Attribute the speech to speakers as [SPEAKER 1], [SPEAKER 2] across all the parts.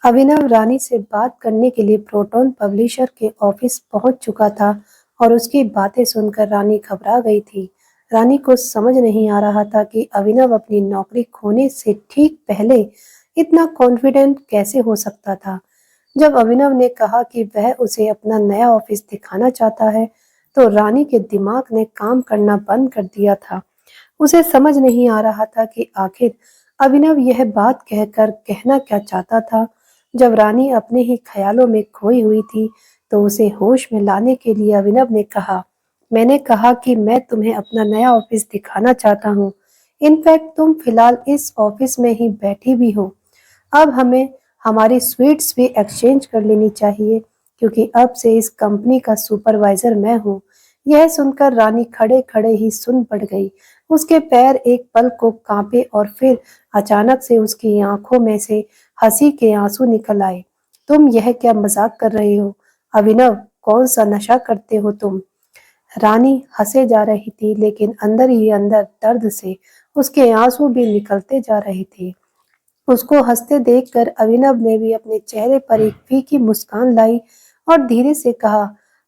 [SPEAKER 1] अभिनव रानी से बात करने के लिए प्रोटॉन पब्लिशर के ऑफिस पहुंच चुका था और उसकी बातें सुनकर रानी घबरा गई थी। रानी को समझ नहीं आ रहा था कि अभिनव अपनी नौकरी खोने से ठीक पहले इतना कॉन्फिडेंट कैसे हो सकता था। जब अभिनव ने कहा कि वह उसे अपना नया ऑफिस दिखाना चाहता है, तो रानी के दिमाग ने काम करना बंद कर दिया था। उसे समझ नहीं आ रहा था कि आखिर अभिनव यह बात कहकर कहना क्या चाहता था। जब रानी अपने ही ख्यालों में खोई हुई थी, तो उसे होश में लाने के लिए अभिनव ने कहा, मैंने कहा कि मैं तुम्हें अपना नया ऑफिस दिखाना चाहता हूँ। इनफैक्ट तुम फिलहाल इस ऑफिस में ही बैठी भी हो। अब हमें हमारी स्वीट्स भी एक्सचेंज कर लेनी चाहिए, क्योंकि अब से इस कंपनी का सुपरवाइजर मैं हूँ। यह सुनकर रानी खड़े खड़े ही सुन पड़ गई। उसके पैर एक पल को कांपे और फिर अचानक से उसकी आंखों में से हंसी के आंसू निकल आए। तुम यह क्या मजाक कर रहे हो अभिनव? कौन सा नशा करते हो तुम? रानी हंसे जा रही थी, लेकिन अंदर ही अंदर दर्द से उसके आंसू भी निकलते जा रहे थे। उसको हंसते देखकर अभिनव ने भी अपने चेहरे पर एक फीकी मुस्कान लाई और धीरे से कहा,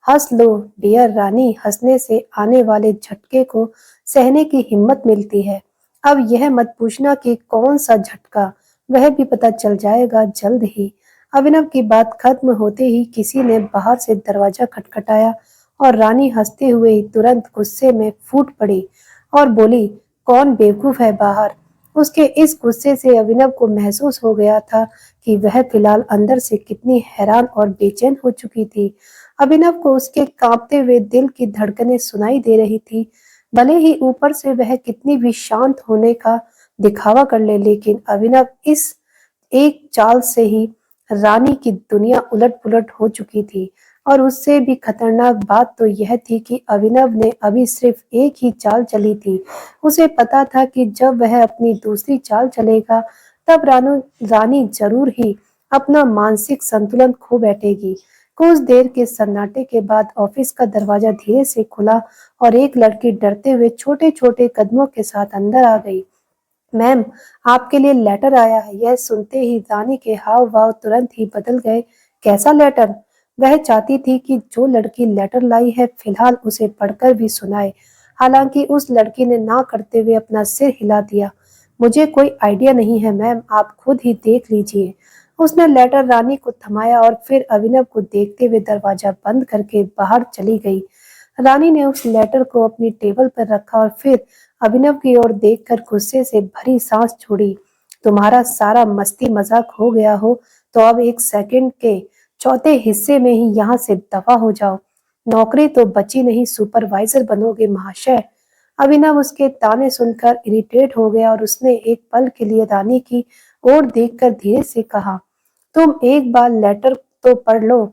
[SPEAKER 1] हंस लो डियर रानी, हंसने से आने वाले झटके को सहने की हिम्मत मिलती है। अब यह मत पूछना कि कौन सा झटका, वह भी पता चल जाएगा जल्द ही। अभिनव की बात खत्म होते ही किसी ने बाहर से दरवाजा खटखटाया और रानी हंसते हुए ही तुरंत गुस्से में फूट पड़ी और बोली, कौन बेवकूफ है बाहर? उसके इस गुस्से से अभिनव को महसूस हो गया था कि वह फिलहाल अंदर से कितनी हैरान और बेचैन हो चुकी थी। अभिनव को उसके कांपते हुए दिल की धड़कनें सुनाई दे रही थी। भले ही ऊपर से वह कितनी भी शांत होने का दिखावा कर ले, लेकिन अभिनव इस एक चाल से ही रानी की दुनिया उलट-पुलट हो चुकी थी। और उससे भी खतरनाक बात तो यह थी कि अभिनव ने अभी सिर्फ एक ही चाल चली थी। उसे पता था कि जब वह अपनी दूसरी चाल चलेगा, तब रानी जरूर ही अपना मानसिक संतुलन खो बैठेगी। कुछ देर के सन्नाटे के बाद ऑफिस का दरवाजा धीरे से खुला और एक लड़की डरते हुए छोटे-छोटे कदमों के साथ अंदर आ गई। मैम, आपके लिए लेटर आया है। यह सुनते ही रानी के हाव भाव तुरंत ही बदल गए। कैसा लेटर? वह चाहती थी कि जो लड़की लेटर लाई है फिलहाल उसे पढ़कर भी सुनाए। हालांकि उस लड़की ने ना करते हुए अपना सिर हिला दिया। मुझे कोई आइडिया नहीं है मैम, आप खुद ही देख लीजिए। उसने लेटर रानी को थमाया और फिर अभिनव को देखते हुए दरवाजा बंद करके बाहर चली गई। रानी ने उस लेटर को अपनी टेबल पर रखा और फिर अभिनव की ओर देखकर गुस्से से भरी सांस छोड़ी। तुम्हारा सारा मस्ती मजाक हो गया हो तो अब एक सेकंड के चौथे हिस्से में ही यहाँ से दफा हो जाओ। नौकरी तो बची नहीं, सुपरवाइजर बनोगे महाशय। अभिनव उसके ताने सुनकर इरिटेट हो गया और उसने एक पल के लिए रानी की ओर देखकर धीरे से कहा, तुम एक बार लेटर तो पढ़ लो,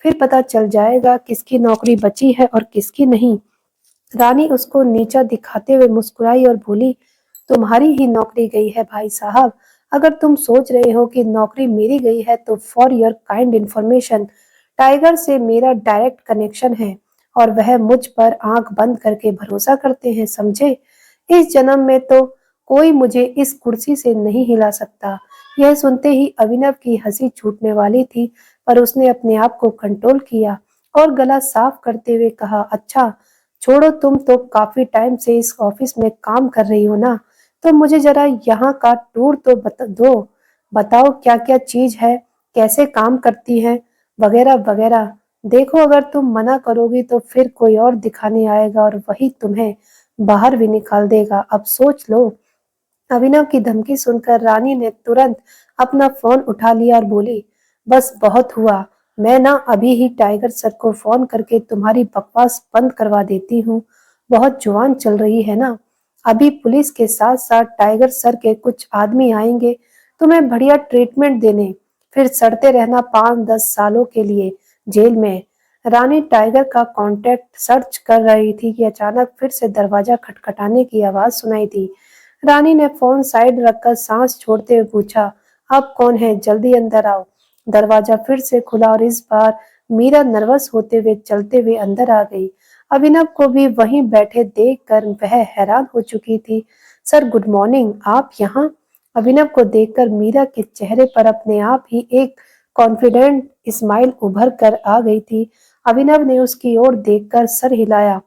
[SPEAKER 1] फिर पता चल जाएगा किसकी नौकरी बची है और किसकी नहीं। रानी उसको नीचा दिखाते हुए मुस्कुराई और बोली, तुम्हारी ही नौकरी गई है भाई साहब। अगर तुम सोच रहे हो कि नौकरी मेरी गई है तो for your kind information, tiger से मेरा डायरेक्ट कनेक्शन है और वह मुझ पर आंख बंद करके भरोसा करते हैं, समझे? इस जन्म में तो कोई मुझे इस कुर्सी से नहीं हिला सकता। यह सुनते ही अभिनव की हंसी छूटने वाली थी, पर उसने अपने आप को कंट्रोल किया और गला साफ करते हुए कहा, अच्छा छोड़ो, तुम तो काफी टाइम से इस ऑफिस में काम कर रही हो ना, तो मुझे जरा यहाँ का टूर तो बता दो। बताओ क्या क्या चीज है, कैसे काम करती है, वगैरह वगैरह। देखो अगर तुम मना करोगी तो फिर कोई और दिखाने आएगा और वही तुम्हें बाहर भी निकाल देगा। अब सोच लो। अभिनव की धमकी सुनकर रानी ने तुरंत अपना फोन उठा लिया और बोली, बस बहुत हुआ। मैं ना अभी ही टाइगर सर को फोन करके तुम्हारी बकवास बंद करवा देती हूँ। बहुत जुबान चल रही है ना। अभी पुलिस के साथ साथ टाइगर सर के कुछ आदमी आएंगे तुम्हें बढ़िया ट्रीटमेंट देने, फिर सड़ते रहना 5-10 सालों के लिए जेल में। रानी टाइगर का कॉन्टैक्ट सर्च कर रही थी कि अचानक फिर से दरवाजा खटखटाने की आवाज सुनाई दी। रानी ने फोन साइड रखकर सांस छोड़ते हुए पूछा, अब कौन है? जल्दी अंदर आओ। दरवाजा फिर से खुला और इस बार मीरा नर्वस होते हुए चलते हुए अंदर आ गई। अभिनव को भी वहीं बैठे देखकर वह हैरान हो चुकी थी। सर गुड मॉर्निंग, आप यहाँ? अभिनव को देखकर मीरा के चेहरे पर अपने आप ही एक कॉन्फिडेंट स्माइल उभर कर आ गई थी। अभिनव ने उसकी ओर देखकर सर हिलाया।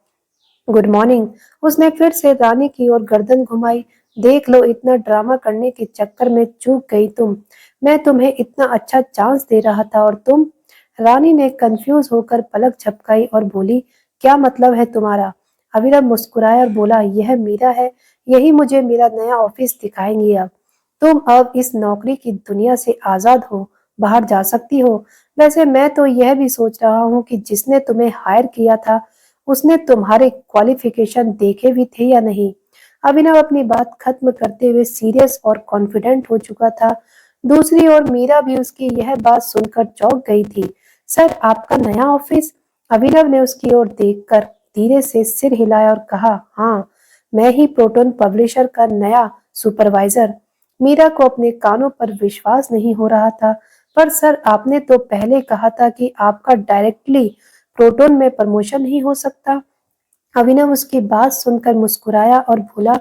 [SPEAKER 1] Good morning. उसने फिर से रानी की ओर गर्दन घुमाई। देख लो, इतना ड्रामा करने के चक्कर में चूक गई तुम। मैं तुम्हें इतना अच्छा चांस दे रहा था और तुम। रानी ने कंफ्यूज होकर पलक झपकाई और बोली, क्या मतलब है तुम्हारा? अभिनव मुस्कुराया और बोला, यह मीरा है। यही मुझे मेरा नया ऑफिस दिखाएंगी अब। तुम अब इस नौकरी की दुनिया से आजाद हो, बाहर जा सकती हो। वैसे मैं तो यह भी सोच रहा हूँ कि जिसने तुम्हें हायर किया था उसने तुम्हारे क्वालिफिकेशन देखे भी थे या नहीं। अभिनव अपनी बात खत्म करते हुए सीरियस और कॉन्फिडेंट हो चुका था। दूसरी ओर मीरा भी उसकी यह बात सुनकर चौंक गई थी। सर, आपका नया ऑफिस? अभिनव ने उसकी ओर देखकर धीरे से सिर हिलाया और कहा, हाँ, मैं ही प्रोटोन पब्लिशर का नया सुपरवाइजर। मीरा को अपने कानों पर विश्वास नहीं हो रहा था। पर सर, आपने तो पहले कहा था कि आपका डायरेक्टली प्रोटोन में प्रमोशन नहीं हो सकता। अभिनव उसकी बात सुनकर मुस्कुराया और बोला,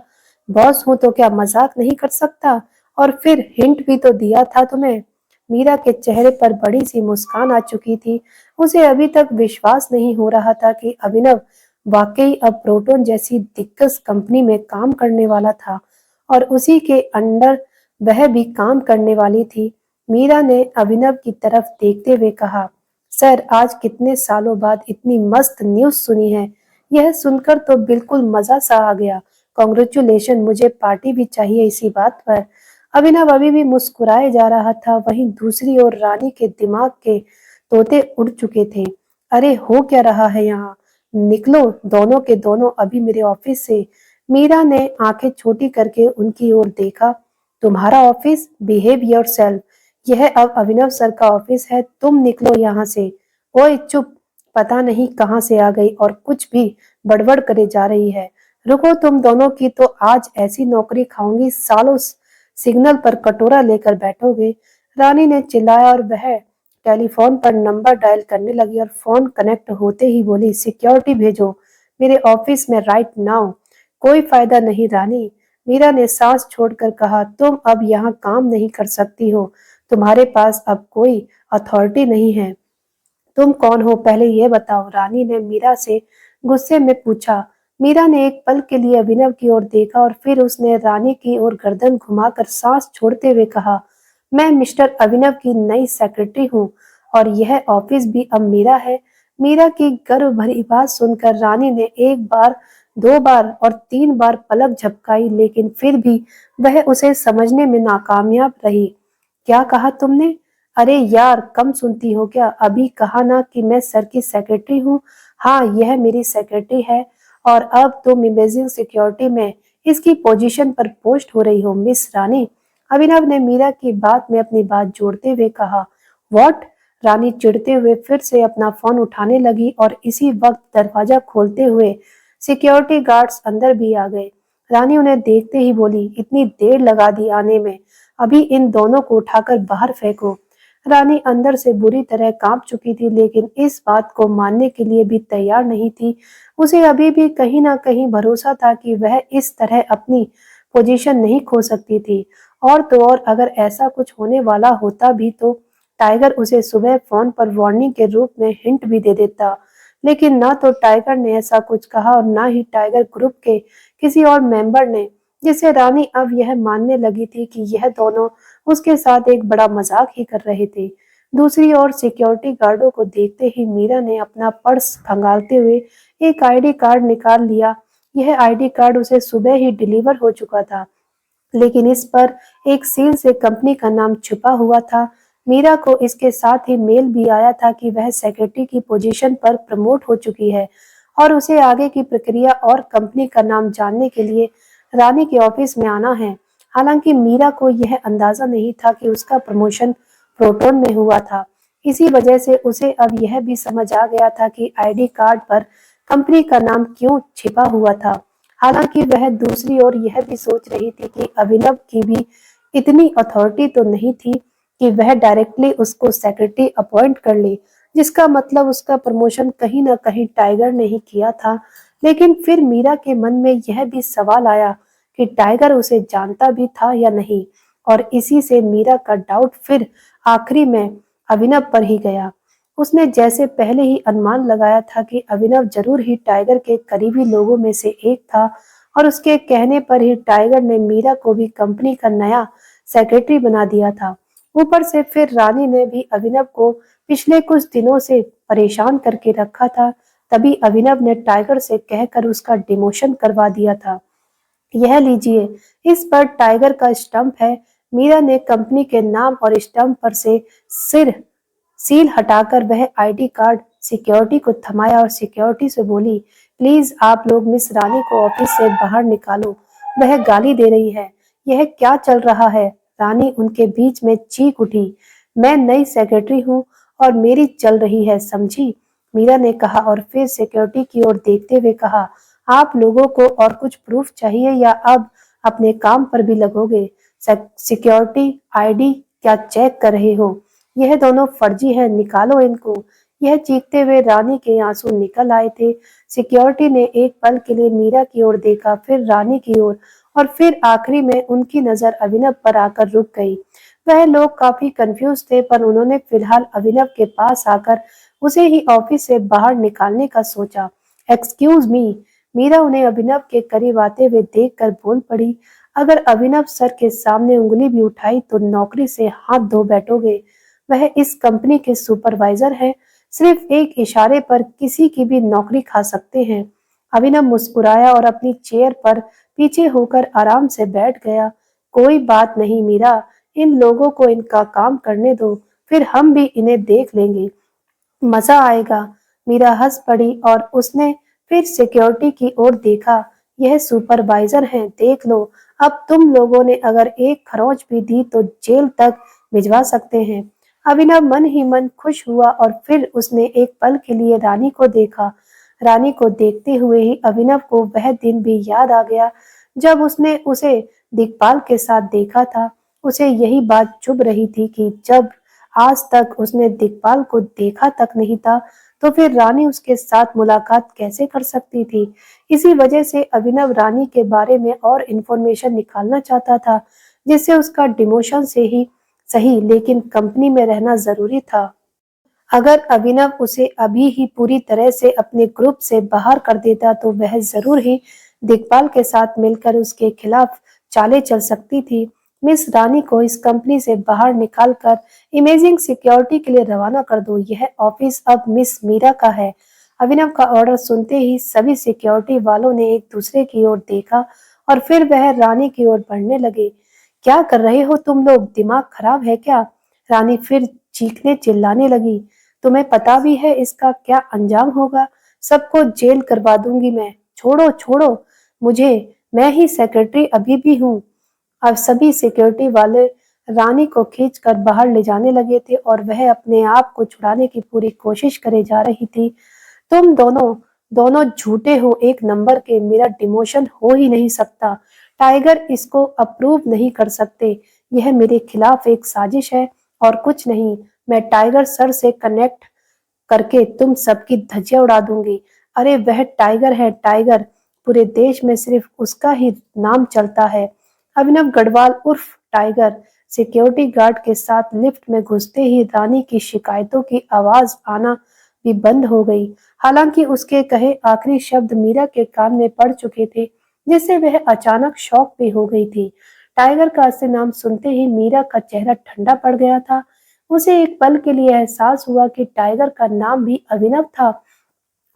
[SPEAKER 1] बॉस हूं तो क्या मजाक नहीं कर सकता? और फिर हिंट भी तो दिया था तुम्हें। मीरा के चेहरे पर बड़ी सी मुस्कान आ चुकी थी। उसे अभी तक विश्वास नहीं हो रहा था कि अभिनव वाकई अब प्रोटोन जैसी दिग्गज कंपनी में काम करने वाला था और उसी के अंडर वह भी काम करने वाली थी। मीरा ने अभिनव की तरफ देखते हुए कहा, सर, आज कितने सालों बाद इतनी मस्त न्यूज़ सुनी है। यह सुनकर तो बिल्कुल मजा सा आ गया। कॉन्ग्रेचुलेशन, मुझे पार्टी भी चाहिए इसी बात पर। अभिनव अभी भी मुस्कुराए जा रहा था। वहीं दूसरी ओर रानी के दिमाग के तोते उड़ चुके थे। अरे, हो क्या रहा है यहाँ? निकलो दोनों के दोनों अभी मेरे ऑफिस से। मीरा ने आंखें छोटी करके उनकी ओर देखा। तुम्हारा ऑफिस? Behave yourself. यह अब अभिनव सर का ऑफिस है, तुम निकलो यहाँ से। ओए चुप, पता नहीं कहाँ से आ गई और कुछ भी बड़बड़ करे जा रही है। रुको, तुम दोनों की तो आज ऐसी नौकरी खाऊंगी, सालों सिग्नल पर कटोरा लेकर बैठोगे। रानी ने चिल्लाया और वह टेलीफोन पर नंबर डायल करने लगी और फोन कनेक्ट होते ही बोली, सिक्योरिटी भेजो मेरे ऑफिस में राइट नाउ। कोई फायदा नहीं रानी, मीरा ने सांस छोड़कर कहा, तुम अब यहाँ काम नहीं कर सकती हो। तुम्हारे पास अब कोई अथॉरिटी नहीं है। तुम कौन हो पहले ये बताओ? रानी ने मीरा से गुस्से में पूछा। मीरा ने एक पल के लिए अभिनव की ओर देखा और फिर उसने रानी की ओर गर्दन घुमाकर सांस छोड़ते हुए कहा, मैं मिस्टर अभिनव की नई सेक्रेटरी हूँ और यह ऑफिस भी अब मेरा है। मीरा की गर्व भरी बात सुनकर रानी ने एक बार, दो बार और तीन बार पलक झपकाई, लेकिन फिर भी वह उसे समझने में नाकामयाब रही। क्या कहा तुमने? अरे यार, कम सुनती हो क्या? अभी कहा ना कि मैं सर की सेक्रेटरी हूँ। हाँ, यह मेरी सेक्रेटरी है और अब तुम इमेजिंग सिक्योरिटी में इसकी पोजीशन पर पोस्ट हो रही हो, मिस रानी। अभिनव ने मीरा की बात में अपनी बात जोड़ते हुए कहा। व्हाट? रानी चिढ़ते हुए फिर से अपना फोन उठाने लगी और इसी वक्त दरवाजा खोलते हुए सिक्योरिटी गार्ड्स अंदर भी आ गए। रानी उन्हें देखते ही बोली, इतनी देर लगा दी आने में, अभी इन दोनों को उठाकर बाहर फेंको। रानी अंदर से बुरी तरह कांप चुकी थी, लेकिन इस बात को मानने के लिए भी तैयार नहीं थी। उसे अभी भी कहीं ना कहीं भरोसा था कि वह इस तरह अपनी पोजीशन नहीं खो सकती थी। और तो और अगर ऐसा कुछ होने वाला होता भी तो टाइगर उसे सुबह फोन पर वार्निंग के रूप में हिंट भी दे देता। लेकिन ना तो टाइगर ने ऐसा कुछ कहा और ना ही टाइगर ग्रुप के किसी और मेंबर ने, जिससे रानी अब यह मानने लगी थी कि यह दोनों उसके साथ एक बड़ा मजाक ही कर रहे थे। दूसरी ओर सिक्योरिटी गार्डों को देखते ही मीरा ने अपना पर्स खंगालते हुए एक आईडी कार्ड निकाल लिया। यह आईडी कार्ड उसे सुबह ही डिलीवर हो चुका था, लेकिन इस पर एक सील से कंपनी का नाम छुपा हुआ था। मीरा को इसके साथ ही मेल भी आया था कि वह सेक्रेटरी की पोजीशन पर प्रमोट हो चुकी है और उसे आगे की प्रक्रिया और कंपनी का नाम जानने के लिए रानी के ऑफिस में आना है। हालांकि मीरा को यह अंदाजा नहीं था कि उसका प्रमोशन प्रोटोन में हुआ था। इसी वजह से उसे अब यह भी समझ आ गया था कि आईडी कार्ड पर कंपनी का नाम क्यों छिपा हुआ था। हालांकि वह दूसरी ओर यह भी सोच रही थी कि अभिनव की भी इतनी अथॉरिटी तो नहीं थी कि वह डायरेक्टली उसको सेक्रेटरी अपॉइंट कर ले, जिसका मतलब उसका प्रमोशन कहीं ना कहीं टाइगर ने ही किया था। लेकिन फिर मीरा के मन में यह भी सवाल आया कि टाइगर उसे जानता भी था या नहीं, और इसी से मीरा का डाउट फिर आखिरी में अभिनव पर ही गया। उसने जैसे पहले ही अनुमान लगाया था कि अभिनव जरूर ही टाइगर के करीबी लोगों में से एक था, और उसके कहने पर ही टाइगर ने मीरा को भी कंपनी का नया सेक्रेटरी बना दिया था। ऊपर से फिर रानी ने भी अभिनव को पिछले कुछ दिनों से परेशान करके रखा था। तभी अभिनव ने टाइगर से कहकर उसका डिमोशन करवा दिया था। यह लीजिए, इस पर टाइगर का स्टंप है। मीरा ने कंपनी के नाम और स्टंप पर से सिर सील हटाकर वह आईडी कार्ड सिक्योरिटी को थमाया और सिक्योरिटी से बोली, प्लीज आप लोग मिस रानी को ऑफिस से बाहर निकालो, वह गाली दे रही है। यह क्या चल रहा है? रानी उनके बीच में चीख उठी, मैं नई सेक्रेटरी हूँ और मेरी चल रही है, समझी? मीरा ने कहा और फिर सिक्योरिटी की ओर देखते हुए कहा, आप लोगों को और कुछ प्रूफ चाहिए या अब अपने काम पर भी लगोगे? सिक्योरिटी आईडी क्या चेक कर रहे हो? यह दोनों फर्जी हैं, निकालो इनको। यह चीखते हुए रानी के आंसू निकल आए थे। सिक्योरिटी ने एक पल के लिए मीरा की ओर देखा, फिर रानी की ओर, और फिर आखिरी में उनकी नजर अभिनव पर आकर रुक गई। वह लोग काफी कंफ्यूज थे, पर उन्होंने फिलहाल अभिनव के पास आकर उसे ही ऑफिस से बाहर निकालने का सोचा। Excuse me. मीरा उन्हें अभिनव के करीब आते हुए देखकर बोल पड़ी, अगर अभिनव सर के सामने उंगली भी उठाई तो नौकरी से हाथ धो बैठोगे। वह इस कंपनी के सुपरवाइजर हैं, सिर्फ एक इशारे पर किसी की भी नौकरी खा सकते हैं। अभिनव मुस्कुराया और अपनी चेयर पर पीछे होकर आराम से बैठ गया। कोई बात नहीं मीरा, इन लोगों को इनका काम करने दो, फिर हम भी इन्हें देख लेंगे, मजा आएगा। मीरा हंस पड़ी और उसने फिर सिक्योरिटी की ओर देखा, यह सुपरवाइजर हैं, देख लो। अब तुम लोगों ने अगर एक खरोंच भी दी तो जेल तक भिजवा सकते हैं। अभिनव मन ही मन खुश हुआ और फिर उसने एक पल के लिए रानी को देखा। रानी को देखते हुए ही अभिनव को वह दिन भी याद आ गया जब उसने उसे दिग्पाल के साथ देखा था। उसे यही बात चुभ रही थी कि जब आज तक उसने दिग्पाल को देखा तक नहीं था, तो फिर रानी उसके साथ मुलाकात कैसे कर सकती थी? इसी वजह से अभिनव रानी के बारे में और इन्फॉर्मेशन निकालना चाहता था, जिससे उसका डिमोशन से ही सही लेकिन कंपनी में रहना जरूरी था। अगर अभिनव उसे अभी ही पूरी तरह से अपने ग्रुप से बाहर कर देता तो वह जरूर ही दिग्पाल के साथ मिलकर उसके खिलाफ चालें चल सकती थी। मिस रानी को इस कंपनी से बाहर निकालकर इमेजिंग सिक्योरिटी के लिए रवाना कर दो। यह ऑफिस अब मिस मीरा का है। अभिनव का ऑर्डर सुनते ही सभी सिक्योरिटी वालों ने एक दूसरे की ओर देखा और फिर वह रानी की ओर बढ़ने लगे। क्या कर रहे हो तुम लोग? दिमाग खराब है क्या? रानी फिर चीखने चिल्लाने लगी। तुम्हें पता भी है इसका क्या अंजाम होगा? सबको जेल करवा दूंगी मैं। छोड़ो छोड़ो मुझे, मैं ही सेक्रेटरी अभी भी हूँ। अब सभी सिक्योरिटी वाले रानी को खींचकर बाहर ले जाने लगे थे और वह अपने आप को छुड़ाने की पूरी कोशिश करे जा रही थी। तुम दोनों दोनों झूठे हो एक नंबर के, मेरा डिमोशन हो ही नहीं सकता। टाइगर इसको अप्रूव नहीं कर सकते। यह मेरे खिलाफ एक साजिश है और कुछ नहीं। मैं टाइगर सर से कनेक्ट करके तुम सबकी धज्जियां उड़ा दूंगी। अरे वह टाइगर है, टाइगर। पूरे देश में सिर्फ उसका ही नाम चलता है। अभिनव गढ़वाल उर्फ टाइगर। सिक्योरिटी गार्ड के साथ लिफ्ट में घुसते ही रानी की शिकायतों की आवाज आना भी बंद हो गई। हालांकि उसके कहे आखिरी शब्द मीरा के कान में पड़ चुके थे, जिससे वह अचानक शॉक भी हो गई थी। टाइगर का असली नाम सुनते ही मीरा का चेहरा ठंडा पड़ गया था। उसे एक पल के लिए एहसास हुआ कि टाइगर का नाम भी अभिनव था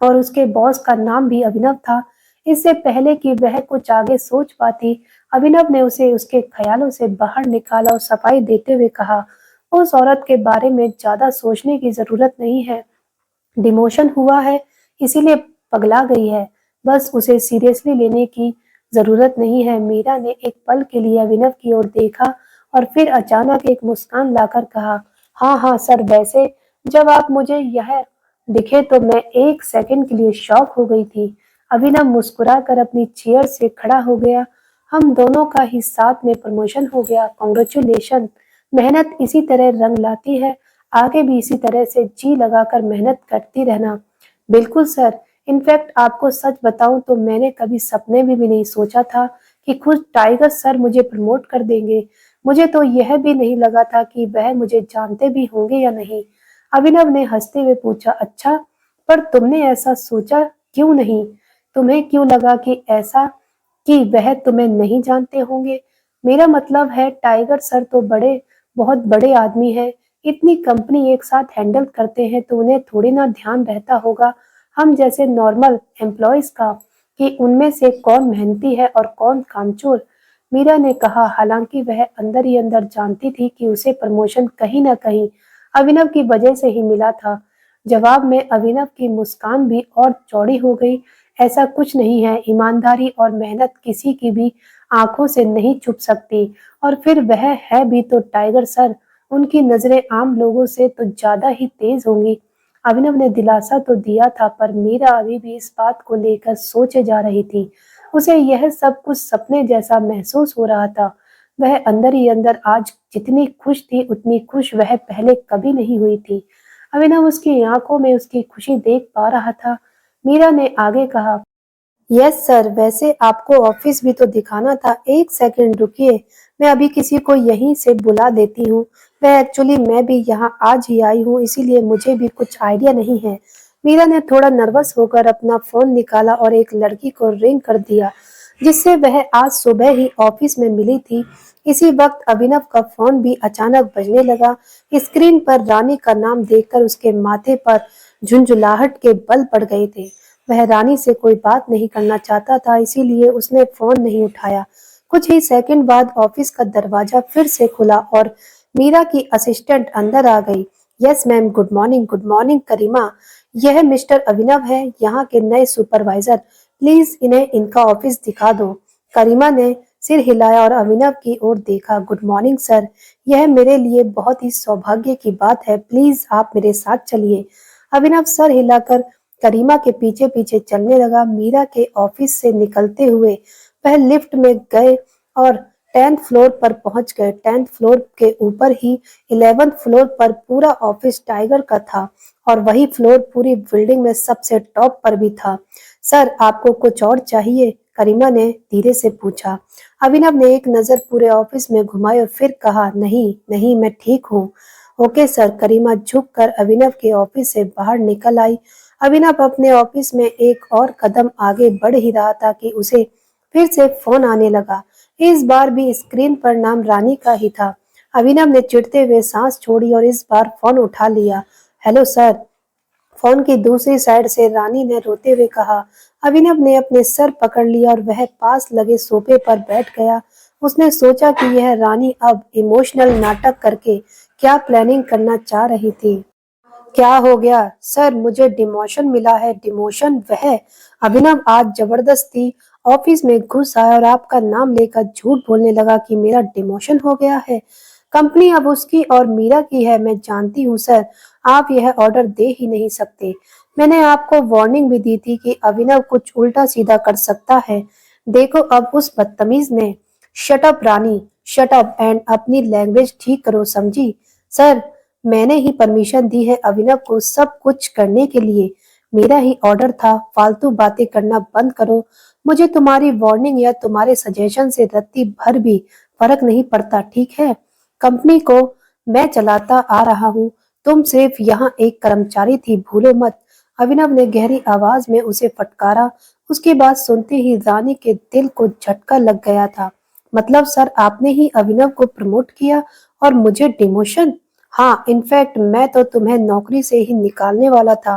[SPEAKER 1] और उसके बॉस का नाम भी अभिनव था। इससे पहले कि वह कुछ आगे सोच पाती, अभिनव ने उसे उसके ख्यालों से बाहर निकाला और सफाई देते हुए कहा, उस औरत के बारे में ज्यादा सोचने की जरूरत नहीं है। डिमोशन हुआ है इसीलिए पगला गई है, बस उसे सीरियसली लेने की जरूरत नहीं है। मीरा ने एक पल के लिए अभिनव की ओर देखा और फिर अचानक एक मुस्कान लाकर कहा, हाँ हाँ सर, वैसे जब आप मुझे यह दिखे तो मैं एक सेकंड के लिए शॉक हो गई थी। अभिनव मुस्कुराकर अपनी चेयर से खड़ा हो गया। हम दोनों का ही साथ में प्रमोशन हो गया, कॉन्ग्रेचुलेशन। मेहनत इसी तरह रंग लाती है, आगे भी इसी तरह से जी लगाकर मेहनत करती रहना। बिल्कुल सर, इनफैक्ट आपको सच बताऊं तो मैंने कभी सपने में भी नहीं सोचा था कि खुद टाइगर सर मुझे प्रमोट कर देंगे। मुझे तो यह भी नहीं लगा था कि वह मुझे जानते भी होंगे या नहीं। अभिनव ने हंसते हुए पूछा, अच्छा, पर तुमने ऐसा सोचा क्यों नहीं? तुम्हें क्यों लगा कि ऐसा कि वह तुम्हें नहीं जानते होंगे? मेरा मतलब है टाइगर सर तो बहुत बड़े आदमी हैं। इतनी कंपनी एक साथ हैंडल करते हैं तो उन्हें थोड़ी ना ध्यान रहता होगा हम जैसे नॉर्मल एम्प्लॉयज का कि उनमें से कौन मेहनती है और कौन कामचोर। मीरा ने कहा, हालांकि वह अंदर ही अंदर जानती थी कि उसे प्रमोशन कहीं न कहीं अभिनव की वजह से ही मिला था। जवाब में अभिनव की मुस्कान भी और चौड़ी हो गई। ऐसा कुछ नहीं है, ईमानदारी और मेहनत किसी की भी आंखों से नहीं छुप सकती। और फिर वह है भी तो टाइगर सर, उनकी नजरें आम लोगों से तो ज्यादा ही तेज होंगी। अभिनव ने दिलासा तो दिया था, पर मीरा अभी भी इस बात को लेकर सोचे जा रही थी। उसे यह सब कुछ सपने जैसा महसूस हो रहा था। वह अंदर ही अंदर आज जितनी खुश थी उतनी खुश वह पहले कभी नहीं हुई थी। अभिनव उसकी आंखों में उसकी खुशी देख पा रहा था। मीरा ने आगे कहा, यस सर, वैसे आपको ऑफिस भी तो दिखाना था। एक सेकंड रुकिए, मैं अभी किसी को यहीं से बुला देती हूँ। मैं भी यहाँ आज ही आई हूँ, इसीलिए मुझे भी कुछ आइडिया नहीं है। मीरा ने थोड़ा नर्वस होकर अपना फोन निकाला और एक लड़की को रिंग कर दिया जिससे वह आज सुबह ही ऑफिस में मिली थी। इसी वक्त अभिनव का फोन भी अचानक बजने लगा। स्क्रीन पर रानी का नाम देखकर उसके माथे पर झुंझुलाहट के बल पड़ गए थे। वह रानी से कोई बात नहीं करना चाहता था, इसीलिए उसने फोन नहीं उठाया। कुछ ही सेकंड बाद ऑफिस का दरवाजा फिर से खुला और मीरा की असिस्टेंट अंदर आ गई। यस मैम, गुड मॉर्निंग करीमा। यह मिस्टर अभिनव है, यहाँ के नए सुपरवाइजर। प्लीज इन्हें इनका ऑफिस दिखा दो। करीमा ने सिर हिलाया और अभिनव की ओर देखा। गुड मॉर्निंग सर, यह मेरे लिए बहुत ही सौभाग्य की बात है। प्लीज आप मेरे साथ चलिए। अभिनव सर हिलाकर करीमा के पीछे पीछे चलने लगा। मीरा के ऑफिस से निकलते हुए वह लिफ्ट में गए और 10th फ्लोर पर पहुंच गए। 10th फ्लोर के ऊपर ही 11th फ्लोर पर पूरा ऑफिस टाइगर का था और वही फ्लोर पूरी बिल्डिंग में सबसे टॉप पर भी था। सर, आपको कुछ और चाहिए? करीमा ने धीरे से पूछा। अभिनव ने एक नजर पूरे ऑफिस में घुमाई और फिर कहा, नहीं नहीं, मैं ठीक हूँ। Okay sir. करीमा झुककर अभिनव के ऑफिस से बाहर निकल आई। अभिनव अपने ऑफिस में एक और कदम आगे बढ़ ही रहा था कि उसे फिर से फोन आने लगा। इस बार भी स्क्रीन पर नाम रानी का ही था। अभिनव ने चिढ़ते हुए सांस छोड़ी और इस बार फोन उठा लिया। Hello sir. फोन की दूसरी साइड से रानी ने रोते हुए कहा। अभिनव ने अपने सर पकड़ लिया और वह पास लगे सोफे पर बैठ गया। उसने सोचा कि यह रानी अब इमोशनल नाटक करके क्या प्लानिंग करना चाह रही थी। क्या हो गया? सर, मुझे डिमोशन मिला है। डिमोशन? वह अभिनव आज जबरदस्ती ऑफिस में घुस आया और आपका नाम लेकर झूठ बोलने लगा कि मेरा डिमोशन हो गया है। कंपनी अब उसकी और मीरा की है। मैं जानती हूँ सर, आप यह ऑर्डर दे ही नहीं सकते। मैंने आपको वार्निंग भी दी थी कि अभिनव कुछ उल्टा सीधा कर सकता है। देखो अब उस बदतमीज ने। Shut up Rani, shut up and अपनी लैंग्वेज ठीक करो, समझी? सर, मैंने ही परमिशन दी है अभिनव को सब कुछ करने के लिए। मेरा ही ऑर्डर था। फालतू बातें करना बंद करो। मुझे तुम्हारी वार्निंग या तुम्हारे सजेशन से रत्ती भर भी फर्क नहीं पड़ता, ठीक है? कंपनी को मैं चलाता आ रहा हूँ। तुम सिर्फ यहाँ एक कर्मचारी थी, भूलो मत। अभिनव ने गहरी आवाज में उसे फटकारा। उसकी बात सुनते ही रानी के दिल को झटका लग गया था। मतलब सर, आपने ही अभिनव को प्रमोट किया और मुझे डिमोशन? हाँ, इनफैक्ट मैं तो तुम्हें नौकरी से ही निकालने वाला था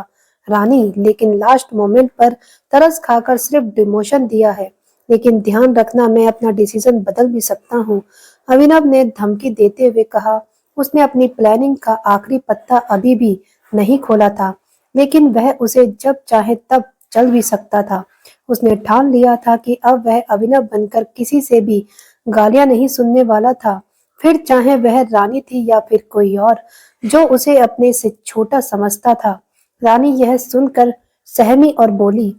[SPEAKER 1] रानी, लेकिन लास्ट मोमेंट पर तरस खाकर सिर्फ डिमोशन दिया है। लेकिन ध्यान रखना, मैं अपना डिसीजन बदल भी सकता हूँ। अभिनव ने धमकी देते हुए कहा। उसने अपनी प्लानिंग का आखिरी पत्ता अभी भी नहीं खोला था, लेकिन वह उसे जब चाहे तब चल भी सकता था। उसने ठान लिया था कि अब वह अभिनव बनकर किसी से भी गालियां नहीं सुनने वाला था, फिर चाहे वह रानी थी या फिर कोई और जो उसे अपने से छोटा समझता था। रानी यह सुनकर सहमी और बोली,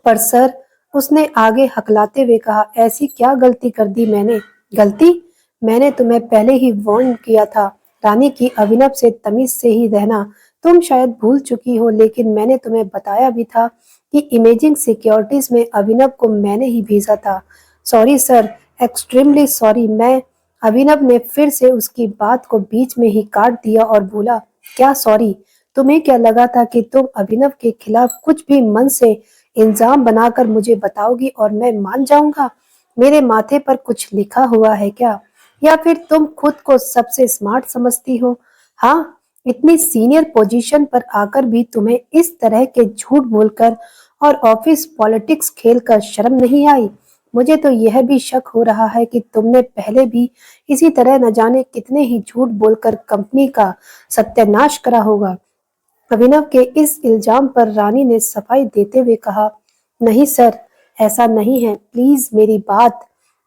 [SPEAKER 1] पर सर, उसने आगे हकलाते हुए कहा, ऐसी क्या गलती कर दी मैंने? गलती? मैंने तुम्हें पहले ही वार्न किया था रानी की अभिनव से तमीज से ही रहना। तुम शायद भूल चुकी हो, लेकिन मैंने तुम्हें बताया भी था कि इमेजिंग सिक्योरिटीज में अभिनव को मैंने ही भेजा था। Sorry sir, extremely sorry. मैं अभिनव ने फिर से उसकी बात को बीच में ही काट दिया और बोला, क्या सॉरी? तुम्हें क्या लगा था कि तुम अभिनव के खिलाफ कुछ भी मन से इल्जाम बनाकर मुझे बताओगी और मैं मान जाऊंगा? मेरे माथे पर कुछ लिखा हुआ है क्या? या फिर तुम खुद को सबसे स्मार्ट समझती हो? हाँ, इतनी सीनियर पोजीशन पर आकर भी तुम्हें इस तरह के झूठ बोलकर और ऑफिस पॉलिटिक्स खेलकर शर्म नहीं आई? मुझे तो यह भी शक हो रहा है कि तुमने पहले भी इसी तरह न जाने कितने ही झूठ बोलकर कंपनी का सत्यानाश करा होगा। अभिनव के इस इल्जाम पर रानी ने सफाई देते हुए कहा, नहीं सर, ऐसा नहीं है, प्लीज मेरी बात।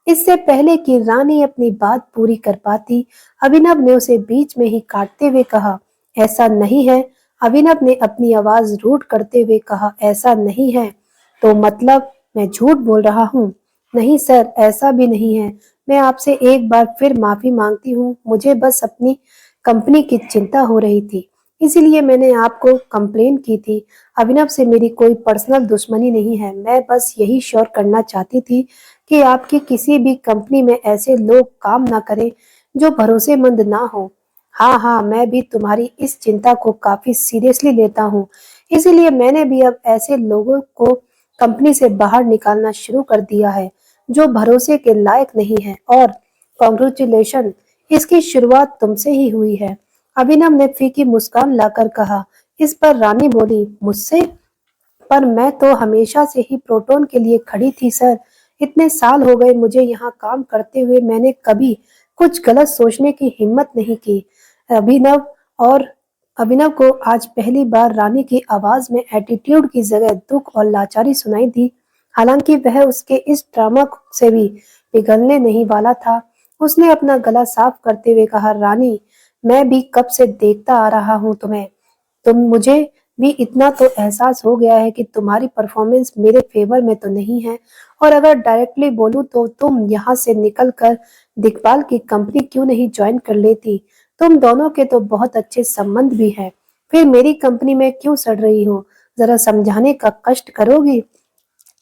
[SPEAKER 1] इससे पहले कि रानी अपनी बात पूरी कर पाती, अभिनव ने उसे बीच में ही काटते हुए कहा, ऐसा नहीं है। अभिनव ने अपनी आवाज रूट करते हुए कहा, ऐसा नहीं है तो मतलब मैं झूठ बोल रहा हूँ? नहीं सर, ऐसा भी नहीं है। मैं आपसे एक बार फिर माफी मांगती हूँ, मुझे बस अपनी कंपनी की चिंता हो रही थी, इसीलिए मैंने आपको कंप्लेन की थी। अभिनव से मेरी कोई पर्सनल दुश्मनी नहीं है, मैं बस यही श्योर करना चाहती थी कि आपकी किसी भी कंपनी में ऐसे लोग काम ना करें जो भरोसेमंद ना हो। हाँ हाँ, मैं भी तुम्हारी इस चिंता को काफी सीरियसली लेता हूँ, इसीलिए मैंने भी अब ऐसे लोगों को कंपनी से बाहर निकालना शुरू कर दिया है जो भरोसे के लायक नहीं है। और कॉन्ग्रेचुलेशन, इसकी शुरुआत तुमसे ही हुई है। अभिनव ने फीकी मुस्कान लाकर कहा। इस पर रानी बोली, मुझसे? पर मैं तो हमेशा से ही प्रोटॉन के लिए खड़ी थी सर। इतने साल हो गए मुझे यहाँ काम करते हुए, मैंने कभी कुछ गलत सोचने की हिम्मत नहीं की। अभिनव और अभिनव को आज पहली बार रानी की आवाज में एटीट्यूड की जगह दुख और लाचारी सुनाई दी। हालांकि वह उसके इस ड्रामा से भी पिघलने नहीं वाला था। उसने अपना गला साफ करते हुए कहा, रानी, मैं भी कब से देखता आ रहा हूँ तुम्हें। मुझे भी इतना तो एहसास हो गया है कि तुम्हारी परफॉर्मेंस मेरे फेवर में तो नहीं है। और अगर डायरेक्टली बोलूं तो तुम यहाँ से निकलकर दिखपाल की कंपनी क्यों नहीं ज्वाइन कर लेती? तुम दोनों के तो बहुत अच्छे संबंध भी हैं। फिर मेरी कंपनी में क्यों सड़ रही हो? जरा समझाने का कष्ट करोगी?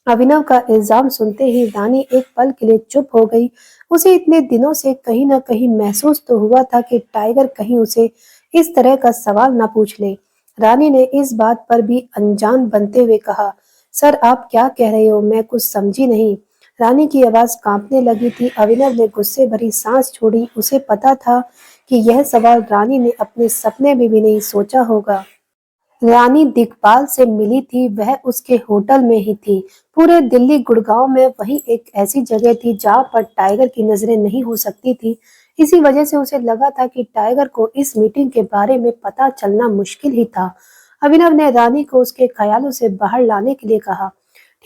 [SPEAKER 1] अभिनव का इल्जाम सुनते ही रानी एक पल के लिए चुप हो गई। उसे इतने दिनों से कहीं न कहीं महसूस तो हुआ था कि टाइगर कहीं उसे इस तरह का सवाल ना पूछ ले। रानी ने इस बात पर भी अनजान बनते हुए कहा, सर आप क्या कह रहे हो? मैं कुछ समझी नहीं। रानी की आवाज कांपने लगी थी। अभिनव ने गुस्से भरी सांस छोड़ी। उसे पता था कि यह सवाल रानी ने अपने सपने में भी नहीं सोचा होगा। रानी दिग्पाल से मिली थी, वह उसके होटल में ही थी। पूरे दिल्ली गुड़गांव में वही एक ऐसी जगह थी जहां पर टाइगर की नजरें नहीं हो सकती थी। इसी वजह से उसे लगा था कि टाइगर को इस मीटिंग के बारे में पता चलना मुश्किल ही था। अभिनव ने रानी को उसके ख्यालों से बाहर लाने के लिए कहा,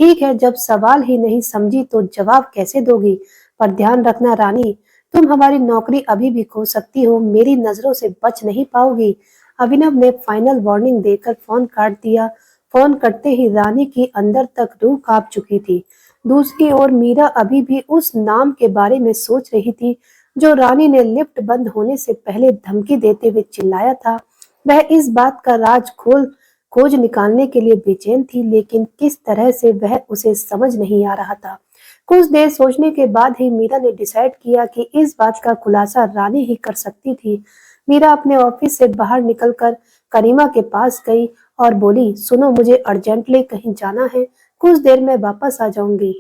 [SPEAKER 1] ठीक है, जब सवाल ही नहीं समझी तो जवाब कैसे दोगी? पर ध्यान रखना रानी, तुम हमारी नौकरी अभी भी खो सकती हो, मेरी नजरों से बच नहीं पाओगी। अभिनव ने फाइनल वार्निंग देकर फोन काट दिया। फोन कटते ही रानी की अंदर तक रूह कांप चुकी थी। दूसरी ओर मीरा अभी भी उस नाम के बारे में सोच रही थी जो रानी ने लिफ्ट बंद होने से पहले धमकी देते हुए चिल्लाया था। वह इस बात का राज खोज निकालने के लिए बेचैन थी, लेकिन किस तरह से वह उसे समझ नहीं आ रहा था। कुछ देर सोचने के बाद ही मीरा ने डिसाइड किया कि इस बात का खुलासा रानी ही कर सकती थी। मीरा अपने ऑफिस से बाहर निकलकर करीमा के पास गई और बोली, सुनो, मुझे अर्जेंटली कहीं जाना है, कुछ देर में वापस आ जाऊंगी।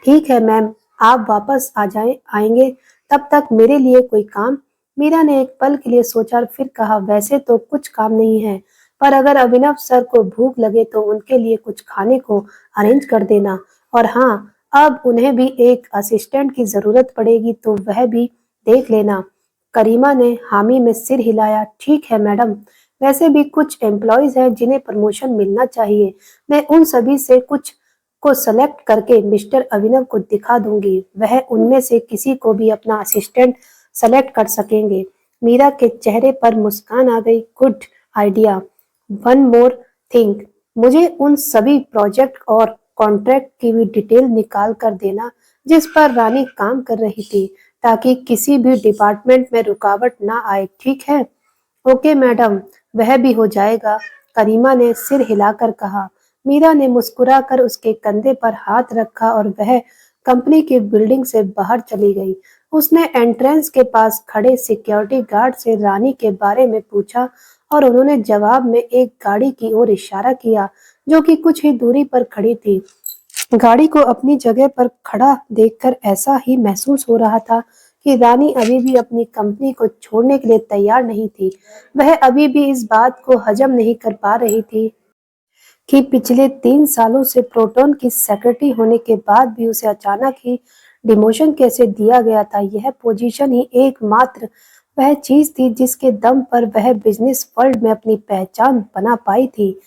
[SPEAKER 1] ठीक है मैम, आप वापस आएंगे, तब तक मेरे लिए कोई काम? मीरा ने एक पल के लिए सोचा और फिर कहा, वैसे तो कुछ काम नहीं है, पर अगर अभिनव सर को भूख लगे तो उनके लिए कुछ खाने को अरेंज कर देना। और हाँ, अब उन्हें भी एक असिस्टेंट की जरूरत पड़ेगी तो वह भी देख लेना। करीमा ने हामी में सिर हिलाया। ठीक है मैडम, वैसे भी कुछ एम्प्लॉयज हैं जिन्हें प्रमोशन मिलना चाहिए, मैं उन सभी से कुछ को सेलेक्ट करके मिस्टर अभिनव को दिखा दूंगी, वह उनमें से किसी को भी अपना असिस्टेंट सेलेक्ट कर सकेंगे। मीरा के चेहरे पर मुस्कान आ गई। Good idea. One more thing, मुझे उन सभी प्रोजेक्ट और कॉन्ट्रैक्ट की भी डिटेल निकाल कर देना जिस पर रानी काम कर रही थी, ताकि किसी भी डिपार्टमेंट में रुकावट ना आए। ठीक है? ओके मैडम, वह भी हो जाएगा, करीमा ने सिर हिलाकर कहा। मीरा ने मुस्कुराकर उसके कंधे पर हाथ रखा और वह कंपनी की बिल्डिंग से बाहर चली गई। उसने एंट्रेंस के पास खड़े सिक्योरिटी गार्ड से रानी के बारे में पूछा और उन्होंने जवाब में एक गाड़ी की ओर इशारा किया जो कि कुछ ही दूरी पर खड़ी थी। गाड़ी को अपनी जगह पर खड़ा देखकर ऐसा ही महसूस हो रहा था कि रानी अभी भी अपनी कंपनी को छोड़ने के लिए तैयार नहीं थी। वह अभी भी इस बात को हजम नहीं कर पा रही थी कि पिछले 3 सालों से प्रोटॉन की सेक्रेटरी होने के बाद भी उसे अचानक ही डिमोशन कैसे दिया गया था। यह पोजीशन ही एकमात्र वह चीज थी जिसके दम पर वह बिजनेस वर्ल्ड में अपनी पहचान बना पाई थी।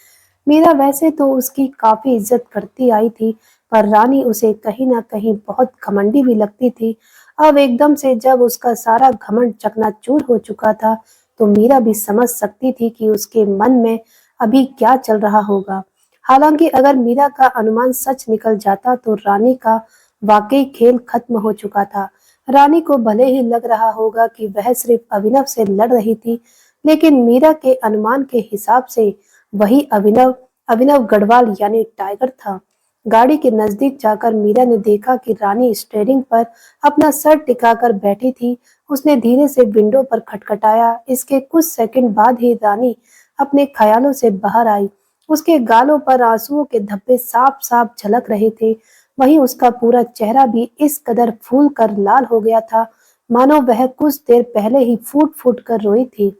[SPEAKER 1] मीरा वैसे तो उसकी काफी इज्जत करती आई थी, पर रानी उसे कहीं ना कहीं बहुत घमंडी भी लगती थी। अब एकदम से जब उसका सारा घमंड चकनाचूर हो चुका था, तो मीरा भी समझ सकती थी कि उसके मन में अभी क्या चल रहा होगा। हालांकि अगर मीरा का अनुमान सच निकल जाता तो रानी का वाकई खेल खत्म हो चुका था। रानी को भले ही लग रहा होगा कि वह सिर्फ अभिनव से लड़ रही थी, लेकिन मीरा के अनुमान के हिसाब से वही अभिनव अभिनव गढ़वाल यानी टाइगर था। गाड़ी के नजदीक जाकर मीरा ने देखा कि रानी स्टीयरिंग पर अपना सर टिकाकर बैठी थी। उसने धीरे से विंडो पर खटखटाया। इसके कुछ सेकंड बाद ही रानी अपने ख्यालों से बाहर आई। उसके गालों पर आंसुओं के धब्बे साफ साफ झलक रहे थे। वहीं उसका पूरा चेहरा भी इस कदर फूल कर लाल हो गया था मानो वह कुछ देर पहले ही फूट फूट कर रोई थी।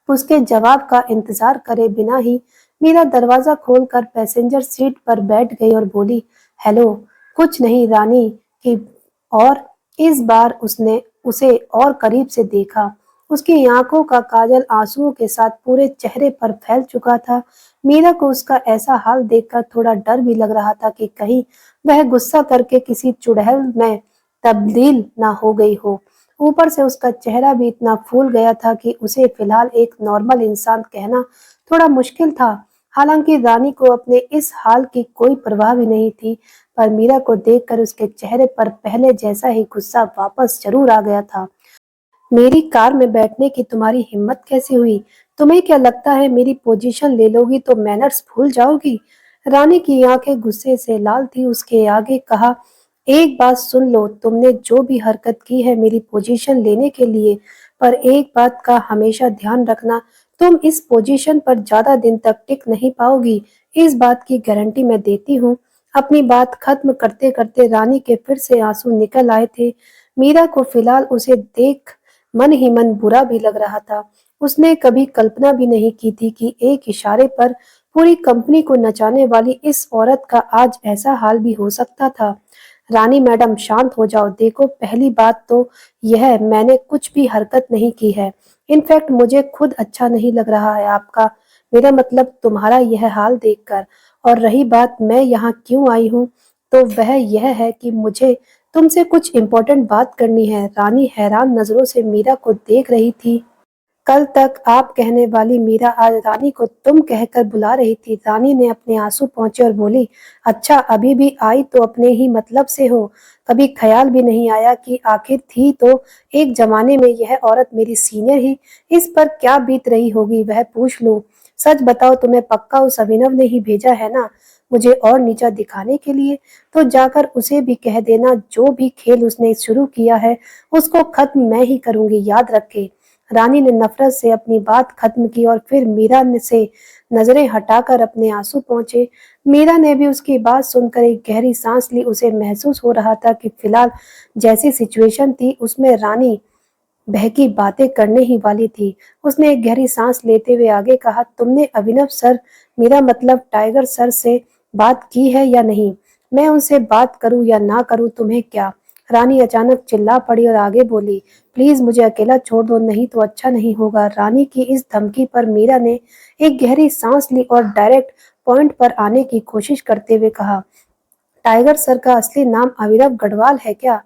[SPEAKER 1] उसके जवाब का इंतजार करे बिना ही मीरा दरवाजा खोलकर पैसेंजर सीट पर बैठ गई और बोली, हेलो। कुछ नहीं रानी की। और इस बार उसने उसे और करीब से देखा। उसकी आंखों का काजल आंसुओं के साथ पूरे चेहरे पर फैल चुका था। मीरा को उसका ऐसा हाल देखकर थोड़ा डर भी लग रहा था कि कहीं वह गुस्सा करके किसी चुड़ैल में तब्दील ना हो गई हो। ऊपर से उसका चेहरा भी इतना फूल गया था कि उसे फिलहाल एक नॉर्मल इंसान कहना थोड़ा मुश्किल था। हालांकि रानी को अपने इस हाल की कोई परवाह भी नहीं थी, पर मीरा को देखकर उसके चेहरे पर पहले जैसा ही गुस्सा वापस जरूर आ गया था। मेरी कार में बैठने की तुम्हारी हिम्मत कैसे हुई? तुम्हें क्या लगता है मेरी पोजीशन ले लोगी तो मैनर्स भूल जाओगी? रानी की आंखें गुस्से से लाल थी। उसके आगे कहा, एक बात सुन लो, तुमने जो भी हरकत की है मेरी पोजीशन लेने के लिए, पर एक बात का हमेशा ध्यान रखना, तुम इस पोजीशन पर ज्यादा दिन तक टिक नहीं पाओगी। इस बात की गारंटी मैं देती हूँ। अपनी बात खत्म करते करते रानी के फिर से आंसू निकल आए थे। मीरा को फिलहाल उसे देख मन ही मन बुरा भी लग रहा था। उसने कभी कल्पना भी नहीं की थी कि एक इशारे पर पूरी कंपनी को नचाने वाली इस औरत का आज ऐसा हाल भी हो सकता था। रानी मैडम शांत हो जाओ। देखो, पहली बात तो यह मैंने कुछ भी हरकत नहीं की है। इनफैक्ट मुझे खुद अच्छा नहीं लग रहा है आपका, मेरा मतलब तुम्हारा यह हाल देखकर। और रही बात मैं यहाँ क्यों आई हूँ, तो वह यह है कि मुझे तुमसे कुछ इम्पोर्टेंट बात करनी है। रानी हैरान नजरों से मीरा को देख रही थी। कल तक आप कहने वाली मीरा आज रानी को तुम कहकर बुला रही थी। रानी ने अपने आंसू पोंछे और बोली, अच्छा अभी भी आई तो अपने ही मतलब से हो। कभी ख्याल भी नहीं आया कि आखिर थी तो एक जमाने में यह औरत मेरी सीनियर ही। इस पर क्या बीत रही होगी वह पूछ लूं। सच बताओ, तुम्हें पक्का उस अभिनव ने ही भेजा है ना मुझे और नीचा दिखाने के लिए? तो जाकर उसे भी कह देना जो भी खेल उसने शुरू किया है उसको खत्म मैं ही करूंगी, याद रखे। रानी ने नफरत से अपनी बात खत्म की और फिर मीरा से नजरें हटाकर अपने आंसू पोंछे। मीरा ने भी उसकी बात सुनकर एक गहरी सांस ली। उसे महसूस हो रहा था कि फिलहाल जैसी सिचुएशन थी उसमें रानी बहकी बातें करने ही वाली थी। उसने एक गहरी सांस लेते हुए आगे कहा, तुमने अभिनव सर, मेरा मतलब टाइगर सर से बात की है या नहीं? मैं उनसे बात करूं या ना करूं तुम्हें क्या? रानी अचानक चिल्ला पड़ी और आगे बोली, प्लीज मुझे अकेला छोड़ दो, नहीं तो अच्छा नहीं होगा। रानी की इस धमकी पर मीरा ने एक गहरी सांस ली और डायरेक्ट पॉइंट पर आने की कोशिश करते हुए कहा, टाइगर सर का असली नाम अभिनव गढ़वाल है क्या?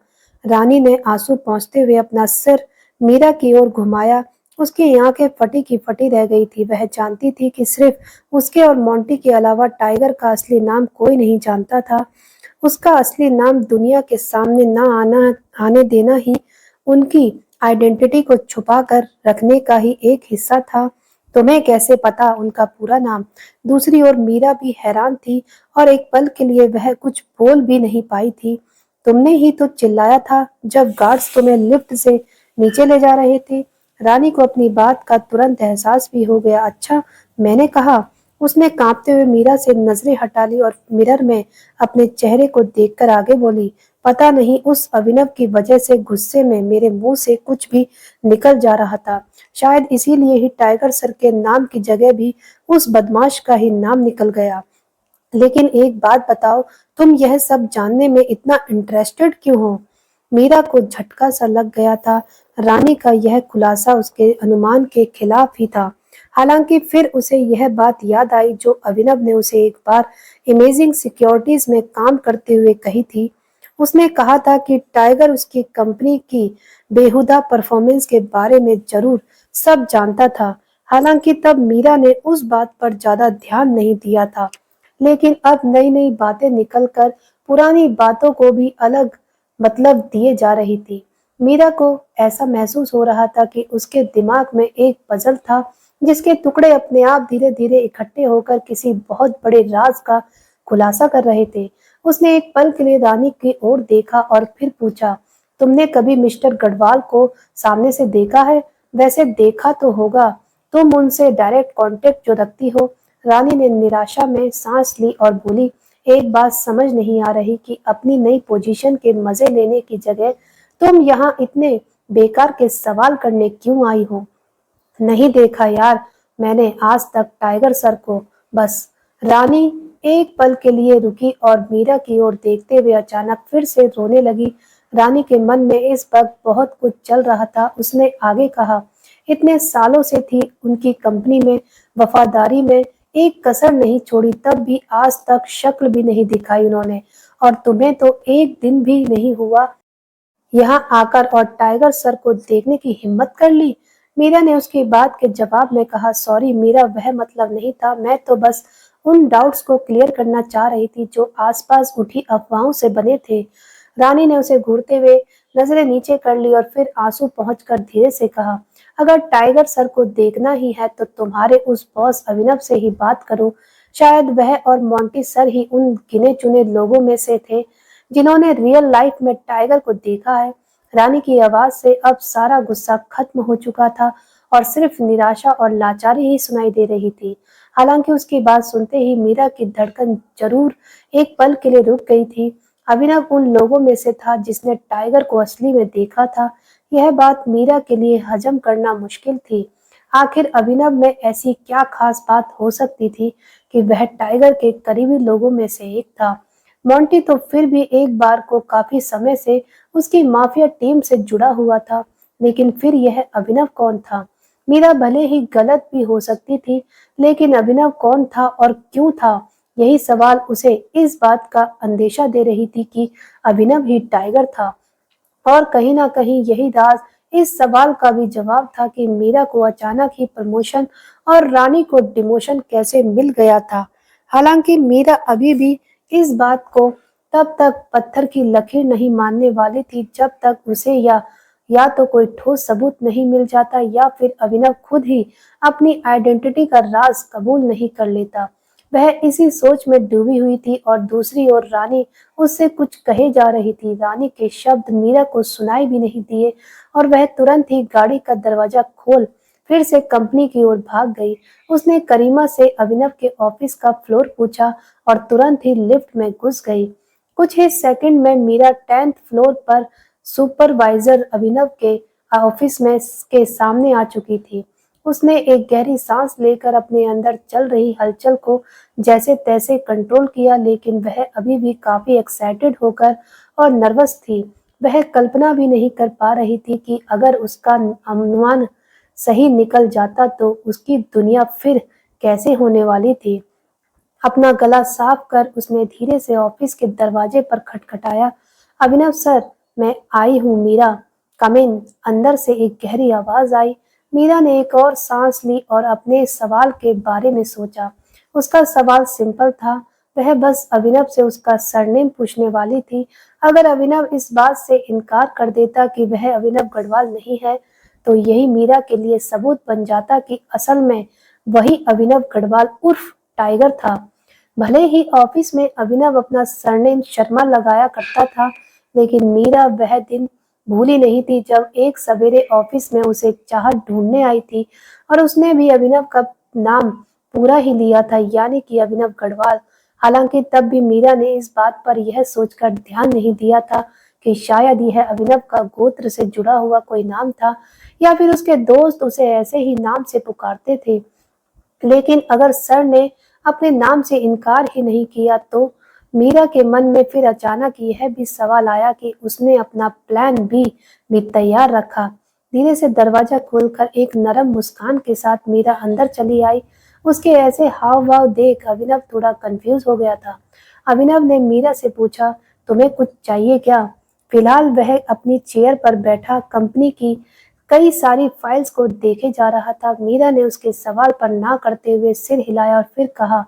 [SPEAKER 1] रानी ने आंसू पोंछते हुए अपना सिर मीरा की ओर घुमाया। उसकी आंखें फटी की फटी रह गई थी। वह जानती थी कि सिर्फ उसके और मोंटी के अलावा टाइगर का असली नाम कोई नहीं जानता था। उसका असली नाम दुनिया के सामने न आने देना ही उनकी आइडेंटिटी को छुपा कर रखने का ही एक हिस्सा था। तुम्हें कैसे पता उनका पूरा नाम? दूसरी ओर मीरा भी हैरान थी और एक पल के लिए वह कुछ बोल भी नहीं पाई थी। तुमने ही तो चिल्लाया था जब गार्ड्स तुम्हें लिफ्ट से नीचे ले जा रहे थे। रानी को अपनी बात का तुरंत एहसास भी हो गया। अच्छा, मैंने कहा। उसने कांपते हुए मीरा से नजरें हटा ली और मिरर में अपने चेहरे को देखकर आगे बोली, पता नहीं उस अभिनव की वजह से गुस्से में मेरे मुंह से कुछ भी निकल जा रहा था। शायद इसीलिए ही टाइगर सर के नाम की जगह भी उस बदमाश का ही नाम निकल गया। लेकिन एक बात बताओ, तुम यह सब जानने में इतना इंटरेस्टेड क्यों हो? मीरा को झटका सा लग गया था। रानी का यह खुलासा उसके अनुमान के खिलाफ ही था। हालांकि फिर उसे यह बात याद आई जो अभिनव ने उसे एक बार इमेजिंग सिक्योरिटीज में काम करते हुए कही थी। उसने कहा था कि टाइगर उसकी कंपनी की बेहुदा परफॉर्मेंस के बारे में जरूर सब जानता था। हालांकि तब मीरा ने उस बात पर ज्यादा ध्यान नहीं दिया था, लेकिन अब नई नई बातें निकलकर पुरानी बातों को भी अलग मतलब दिए जा रही थी। मीरा को ऐसा महसूस हो रहा था कि उसके दिमाग में एक पजल था जिसके टुकड़े अपने आप धीरे धीरे इकट्ठे होकर किसी बहुत बड़े राज का खुलासा कर रहे थे। उसने एक पल के लिए रानी की ओर देखा और फिर पूछा, तुमने कभी मिस्टर गढ़वाल को सामने से देखा है? वैसे देखा तो होगा, तुम उनसे डायरेक्ट कांटेक्ट जो रखती हो। रानी ने निराशा में सांस ली और बोली, एक बात समझ नहीं आ रही कि अपनी नई पोजीशन के मजे लेने की जगह तुम यहाँ इतने बेकार के सवाल करने क्यों आई हो? नहीं देखा यार मैंने आज तक टाइगर सर को, बस। रानी एक पल के लिए रुकी और मीरा की ओर देखते हुए अचानक फिर से रोने लगी। रानी के मन में इस वक्त बहुत कुछ चल रहा था। उसने आगे कहा, इतने सालों से थी उनकी कंपनी में, वफादारी में एक कसर नहीं छोड़ी, तब भी आज तक शक्ल भी नहीं दिखाई उन्होंने। और तुम्हें तो एक दिन भी नहीं हुआ यहाँ आकर और टाइगर सर को देखने की हिम्मत कर ली। मीरा ने उसकी बात के जवाब में कहा, सॉरी मीरा, वह मतलब नहीं था। मैं तो बस उन डाउट्स को क्लियर करना चाह रही थी जो आसपास उठी अफवाहों से बने थे। रानी ने उसे घूरते हुए नजरें नीचे कर ली और फिर आंसू पहुंचकर धीरे से कहा, अगर टाइगर सर को देखना ही है तो तुम्हारे उस बॉस अभिनव से ही बात करो। शायद वह और मोंटी सर ही उन गिने चुने लोगों में से थे जिन्होंने रियल लाइफ में टाइगर को देखा है। रानी की आवाज से अब सारा गुस्सा खत्म हो चुका था और सिर्फ निराशा और लाचारी ही सुनाई दे रही थी। हालांकि उसकी बात सुनते ही मीरा की धड़कन जरूर एक पल के लिए रुक गई थी। अभिनव उन लोगों में से था जिसने टाइगर को असली में देखा था। यह बात मीरा के लिए हजम करना मुश्किल थी। आखिर अभिनव में ऐसी क्या खास बात हो सकती थी कि वह टाइगर के करीबी लोगों में से एक था। मोंटी तो फिर भी एक बार को काफी समय से उसकी माफिया टीम से जुड़ा हुआ था, लेकिन फिर यह अभिनव कौन था? मीरा भले ही गलत भी हो सकती थी, लेकिन अभिनव कौन था और क्यों था? यही सवाल उसे इस बात का अंदेशा दे रही थी कि अभिनव ही टाइगर था। और कहीं ना कहीं यही राज इस सवाल का भी जवाब था कि मीरा को अचानक ही प्रमोशन और रानी को डिमोशन कैसे मिल गया था। हालांकि मीरा अभी भी इस बात को तब तक पत्थर की लकीर नहीं मानने वाली थी जब तक उसे या तो कोई ठोस सबूत नहीं मिल जाता या फिर अभिनव खुद ही अपनी आइडेंटिटी का राज कबूल नहीं कर लेता। वह इसी सोच में डूबी हुई थी और दूसरी ओर रानी उससे कुछ कहे जा रही थी। रानी के शब्द मीरा को सुनाई भी नहीं दिए और वह तुरंत ही गाड़ी का दरवाजा खोल फिर से कंपनी की ओर भाग गई। उसने करीमा से अभिनव के ऑफिस का फ्लोर पूछा और तुरंत ही लिफ्ट में घुस गई। कुछ ही सेकंड में मीरा 10th फ्लोर पर सुपरवाइजर अभिनव के ऑफिस में के सामने आ चुकी थी। उसने एक गहरी सांस लेकर अपने अंदर चल रही हलचल को जैसे तैसे कंट्रोल किया, लेकिन वह अभी भी काफी एक्साइटेड होकर और नर्वस थी। वह कल्पना भी नहीं कर पा रही थी कि अगर उसका अनुमान सही निकल जाता तो उसकी दुनिया फिर कैसे होने वाली थी। अपना गला साफ कर उसने धीरे से ऑफिस के दरवाजे पर खटखटाया। अभिनव सर, मैं आई हूँ मीरा, कम इन। अंदर से एक गहरी आवाज आई। मीरा ने एक और सांस ली और अपने सवाल के बारे में सोचा। उसका सवाल सिंपल था, वह बस अभिनव से उसका सरनेम पूछने वाली थी। अगर अभिनव इस बात से इनकार कर देता कि वह अभिनव गढ़वाल नहीं है, तो यही मीरा के लिए सबूत बन जाता कि असल में वही अभिनव गढ़वाल उर्फ टाइगर था। भले ही ऑफिस में अभिनव अपना सरनेम शर्मा लगाया करता था, लेकिन मीरा वह दिन भूली नहीं थी जब एक सवेरे ऑफिस में उसे चाहत ढूंढने आई थी और उसने भी अभिनव का नाम पूरा ही लिया था, यानी कि अभिनव गढ़वाल। हालांकि तब भी मीरा ने इस बात पर यह सोचकर ध्यान नहीं दिया था कि शायद यह अभिनव का गोत्र से जुड़ा हुआ कोई नाम था या फिर उसके दोस्त उसे ऐसे ही नाम से पुकारते थे। लेकिन अगर सर ने अपने नाम से इनकार ही नहीं किया तो मीरा के मन में फिर अचानक यह भी सवाल आया कि उसने अपना प्लान बी भी तैयार रखा। धीरे से दरवाजा खोलकर एक नरम मुस्कान के साथ मीरा अंदर चली आई। उसके ऐसे हाव भाव देख अभिनव थोड़ा कंफ्यूज हो गया था। अभिनव ने मीरा से पूछा, तुम्हें कुछ चाहिए क्या? फिलहाल वह अपनी चेयर पर बैठा कंपनी की कई सारी फाइल्स को देखे जा रहा था। मीरा ने उसके सवाल पर ना करते हुए सिर हिलाया और फिर कहा,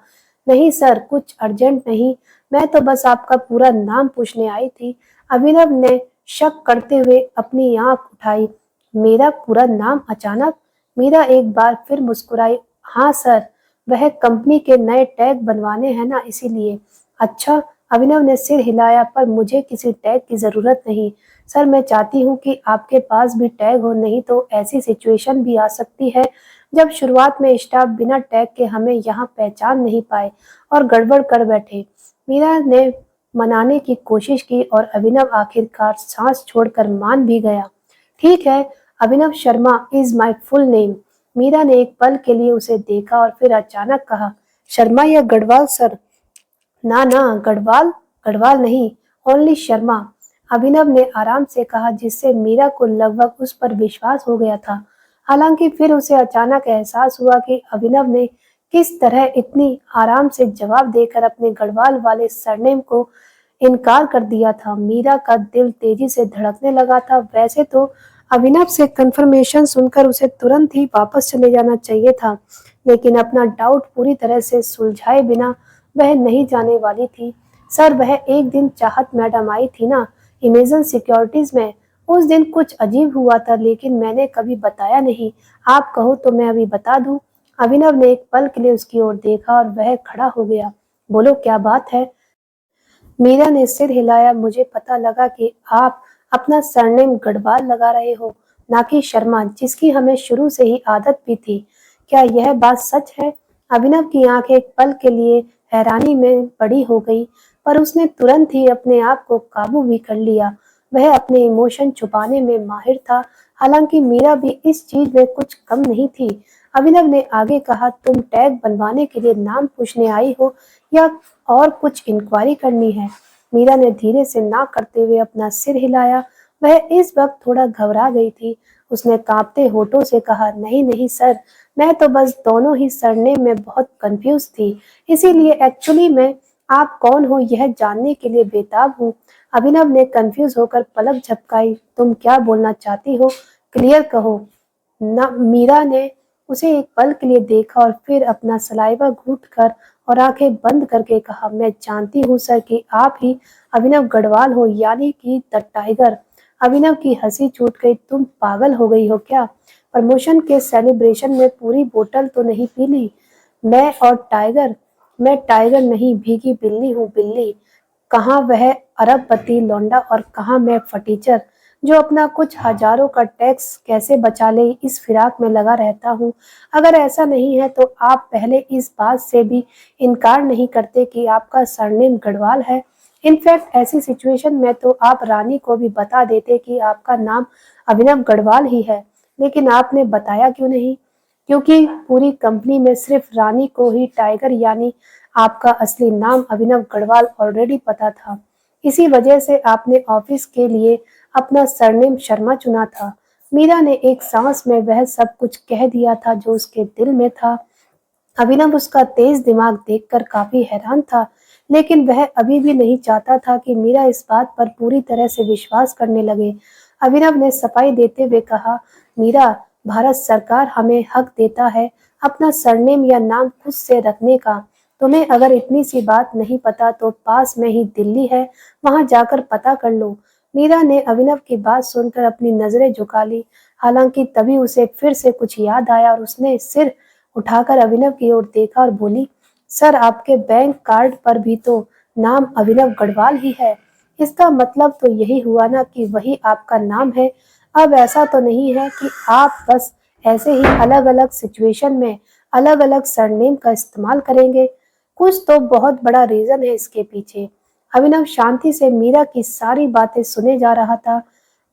[SPEAKER 1] नहीं सर, कुछ अर्जेंट नहीं, मैं तो बस आपका पूरा नाम पूछने आई थी। अभिनव ने शक करते हुए अपनी आंख उठाई। मेरा पूरा नाम अचानक? मीरा एक बार फिर मुस्कुराई। हाँ सर, वह कंपनी के नए टैग बनवाने हैं ना, इसीलिए। अच्छा, अभिनव ने सिर हिलाया, पर मुझे किसी टैग की जरूरत नहीं सर। मैं चाहती हूँ कि आपके पास भी टैग हो, नहीं तो ऐसी सिचुएशन भी आ सकती है जब शुरुआत में स्टाफ बिना टैग के हमें यहाँ पहचान नहीं पाए और गड़बड़ कर बैठे। मीरा ने मनाने की कोशिश की और अभिनव आखिरकार सांस छोड़कर मान भी गया। ठीक है, Abhinav Sharma is my full name. Meera ने एक पल के लिए उसे देखा और फिर अचानक कहा, शर्मा या गढ़वाल सर? ना ना, गढ़वाल गढ़वाल नहीं, ओनली शर्मा, अभिनव ने आराम से कहा, जिससे मीरा को लगभग उस पर विश्वास हो गया था। हालांकि फिर उसे अचानक एहसास हुआ कि अभिनव ने किस तरह इतनी आराम से जवाब देकर अपने गढ़वाल वाले सरनेम को इनकार कर दिया था। मीरा का दिल तेजी से धड़कने लगा था। वैसे तो अभिनव से कंफर्मेशन सुनकर उसे तुरंत ही वापस चले जाना चाहिए था, लेकिन अपना डाउट पूरी तरह से सुलझाए बिना वह नहीं जाने वाली थी। सर, वह एक दिन चाहत मैडम आई थी ना, इमेजन सिक्योरिटीज में, उस दिन कुछ अजीब हुआ था, लेकिन मैंने कभी बताया नहीं। आप कहो तो मैं अभी बता दूं। अभिनव ने एक पल के लिए उसकी ओर देखा और वह खड़ा हो गया। बोलो, क्या बात है? मीरा ने सिर हिलाया। मुझे पता लगा कि आप अपना सरनेम गढ़वाल लगा रहे हो, ना कि शर्मा, जिसकी हमें शुरू से ही आदत भी थी। क्या यह बात सच है? अभिनव की आंख एक पल के लिए हैरानी में बड़ी हो गई, पर उसने तुरंत ही अपने आप को काबू भी कर लिया। वह अपने इमोशन छुपाने में माहिर था, हालांकि मीरा भी इस चीज में कुछ कम नहीं थी। अभिनव ने आगे कहा, तुम टैग बनवाने के लिए नाम पूछने आई हो या और कुछ इंक्वायरी करनी है? मीरा ने धीरे से ना करते हुए अपना सिर हिलाया। वह इस वक्त थोड़ा घबरा गई थी। उसने कांपते होठों से कहा, नहीं नहीं सर, मैं तो बस दोनों ही सरनेम में बहुत कंफ्यूज थी, इसीलिए एक्चुअली मैं आप कौन हो यह जानने के लिए बेताब हूँ। अभिनव ने कंफ्यूज होकर पलक झपकाई। तुम क्या बोलना चाहती हो, क्लियर कहो ना। मीरा ने उसे एक पल के लिए देखा और फिर अपना सलाइवा घूट कर और आंखें बंद करके कहा, मैं जानती हूँ सर कि आप ही अभिनव गढ़वाल हो, यानी कि द टाइगर। अभिनव की हंसी छूट गई। तुम पागल हो गई हो क्या? प्रमोशन के सेलिब्रेशन में पूरी बोतल तो नहीं पी ली? मैं और टाइगर? मैं टाइगर नहीं, भीगी बिल्ली हूँ, बिल्ली। कहाँ वह अरबपति लौंडा और कहाँ मैं फटीचर, जो अपना कुछ हजारों का टैक्स कैसे बचा ले इस फिराक में लगा रहता हूँ। अगर ऐसा नहीं है तो आप पहले इस बात से भी इनकार नहीं करते कि आपका सरनेम गढ़वाल है। इनफैक्ट ऐसी सिचुएशन में तो आप रानी को भी बता देते कि आपका नाम अभिनव गढ़वाल ही है। लेकिन आपने बताया क्यों नहीं? क्योंकि पूरी कंपनी में सिर्फ रानी को ही टाइगर यानी आपका असली नाम अभिनव गढ़वाल ऑलरेडी पता था। इसी वजह से आपने ऑफिस के लिए अपना सरनेम शर्मा चुना था। मीरा ने एक सांस में वह सब कुछ कह दिया था जो उसके दिल में था। अभिनव उसका तेज दिमाग देखकर काफी हैरान था, लेकिन वह अभी भी नहीं चाहता था कि मीरा इस बात पर पूरी तरह से विश्वास करने लगे। अभिनव ने सफाई देते हुए कहा, मीरा, भारत सरकार हमें हक देता है अपना सरनेम या नाम खुद से रखने का। तुम्हें अगर इतनी सी बात नहीं पता तो पास में ही दिल्ली है, वहां जाकर पता कर लो। मीरा ने अभिनव की बात सुनकर अपनी नजरें झुका ली। हालांकि तभी उसे फिर से कुछ याद आया और उसने सिर उठाकर अभिनव की ओर देखा और बोली, सर, आपके बैंक कार्ड पर भी तो नाम अभिनव गढ़वाल ही है। इसका मतलब तो यही हुआ ना कि वही आपका नाम है। अब ऐसा तो नहीं है कि आप बस ऐसे ही अलग-अलग सिचुएशन में अलग-अलग सरनेम का इस्तेमाल करेंगे। कुछ तो बहुत बड़ा रीज़न है इसके पीछे। अभिनव शांति से मीरा की सारी बातें सुने जा रहा था।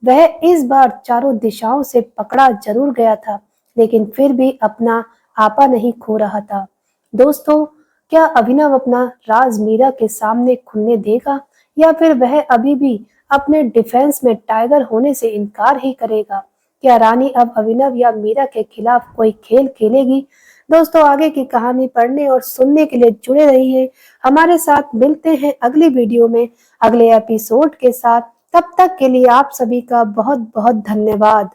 [SPEAKER 1] वह इस बार चारों दिशाओं से पकड़ा जरूर गया था, लेकिन फिर भी अपना आपा नहीं खो रहा था। दोस्तों, क्या अभिनव अपना राज मीरा के सामने खुलने देगा या फिर वह अभी भी अपने डिफेंस में टाइगर होने से इनकार ही करेगा? क्या रानी अब अभिनव या मीरा के खिलाफ कोई खेल खेलेगी? दोस्तों, आगे की कहानी पढ़ने और सुनने के लिए जुड़े रहिए हमारे साथ। मिलते हैं अगली वीडियो में अगले एपिसोड के साथ। तब तक के लिए आप सभी का बहुत बहुत धन्यवाद।